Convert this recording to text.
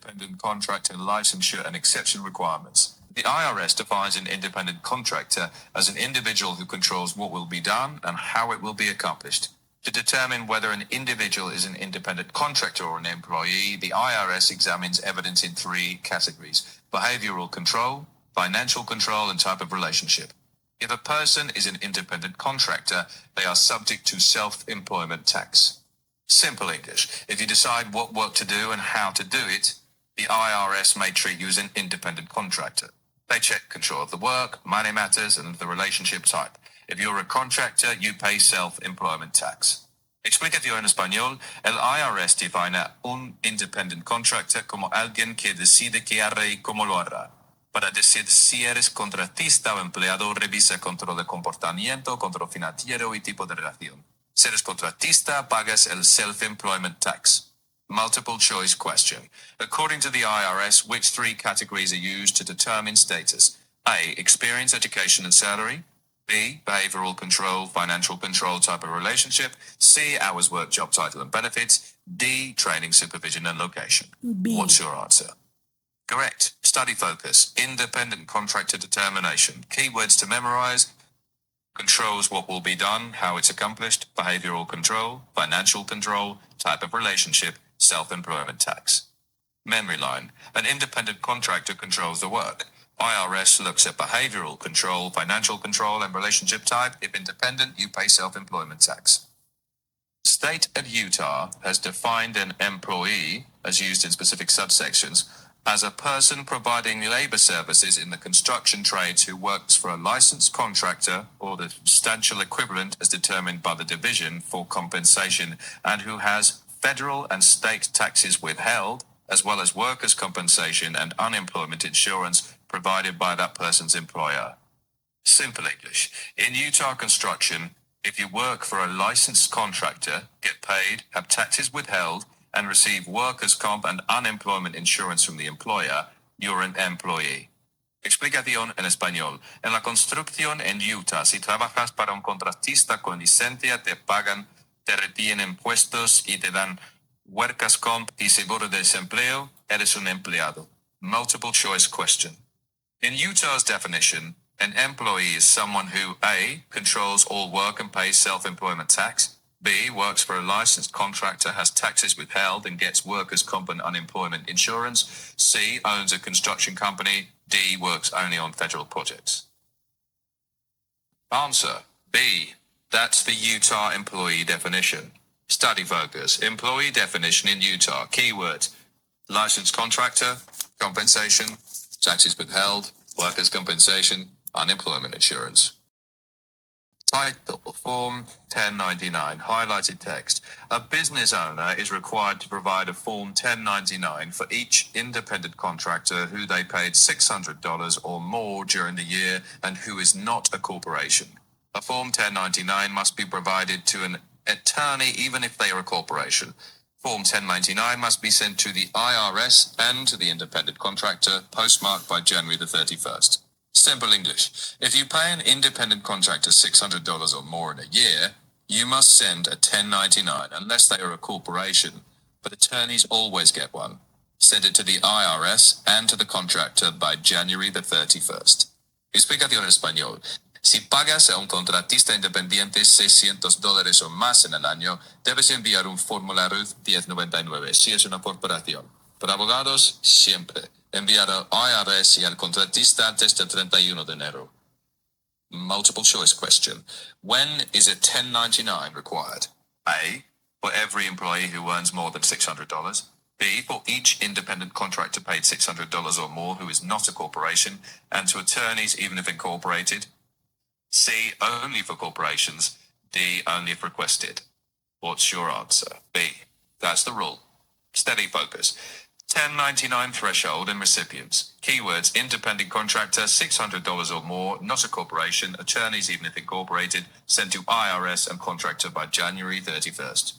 independent contractor licensure and exception requirements. The IRS defines an independent contractor as an individual who controls what will be done and how it will be accomplished. To determine whether an individual is an independent contractor or an employee, the IRS examines evidence in three categories: behavioral control, financial control, and type of relationship. If a person is an independent contractor, they are subject to self-employment tax. Simple English: if you decide what work to do and how to do it, the IRS may treat you as an independent contractor. They check control of the work, money matters, and the relationship type. If you're a contractor, you pay self-employment tax. Explicación en español: el IRS define un independent contractor como alguien que decide qué hará y cómo lo hará. Para decir si eres contratista o empleado, revisa control de comportamiento, control financiero y tipo de relación. Si eres contratista, pagas el self-employment tax. Multiple choice question. According to the IRS, which three categories are used to determine status? A. Experience, education, and salary. B. Behavioral control, financial control, type of relationship. C. Hours worked, job title, and benefits. D. Training, supervision, and location. B. What's your answer? Correct. Study focus. Independent contractor determination. Keywords to memorize. Controls what will be done, how it's accomplished. Behavioral control, financial control, type of relationship, self-employment tax. Memory line. An independent contractor controls the work. IRS looks at behavioral control, financial control, and relationship type. If independent, you pay self-employment tax. State of Utah has defined an employee, as used in specific subsections, as a person providing labor services in the construction trades who works for a licensed contractor or the substantial equivalent as determined by the division for compensation, and who has federal and state taxes withheld, as well as workers' compensation and unemployment insurance provided by that person's employer. Simple English. In Utah construction, if you work for a licensed contractor, get paid, have taxes withheld, and receive workers' comp and unemployment insurance from the employer, you're an employee. Explicación en español. En la construcción en Utah, si trabajas para un contratista con licencia, te pagan, te retienen impuestos y te dan workers' comp y seguro de desempleo, eres un empleado. Multiple choice question. In Utah's definition, an employee is someone who A. controls all work and pays self-employment tax, B. works for a licensed contractor, has taxes withheld, and gets workers' comp and unemployment insurance, C. owns a construction company, D. works only on federal projects. Answer: B. That's the Utah employee definition. Study focus. Employee definition in Utah. Keywords: licensed contractor, compensation, taxes withheld, workers' compensation, unemployment insurance. Title: Form 1099. Highlighted text. A business owner is required to provide a Form 1099 for each independent contractor who they paid $600 or more during the year and who is not a corporation. A Form 1099 must be provided to an attorney even if they are a corporation. Form 1099 must be sent to the IRS and to the independent contractor, postmarked by January the 31st. Simple English. If you pay an independent contractor $600 or more in a year, you must send a 1099 unless they are a corporation, but attorneys always get one. Send it to the IRS and to the contractor by January the 31st. Explicación en español. Si pagas a un contratista independiente $600 o más en el año, debes enviar un formulario 1099 si es una corporación. Para abogados, siempre enviar al IRS y al contratista antes del 31 de enero. Multiple choice question. When is a 1099 required? A. For every employee who earns more than $600. B. For each independent contractor paid $600 or more who is not a corporation, and to attorneys even if incorporated. C. Only for corporations. D. Only if requested. What's your answer? B. That's the rule. Steady focus. 1099 threshold and recipients. Keywords: independent contractor, $600 or more, not a corporation, attorneys even if incorporated, sent to IRS and contractor by January 31st.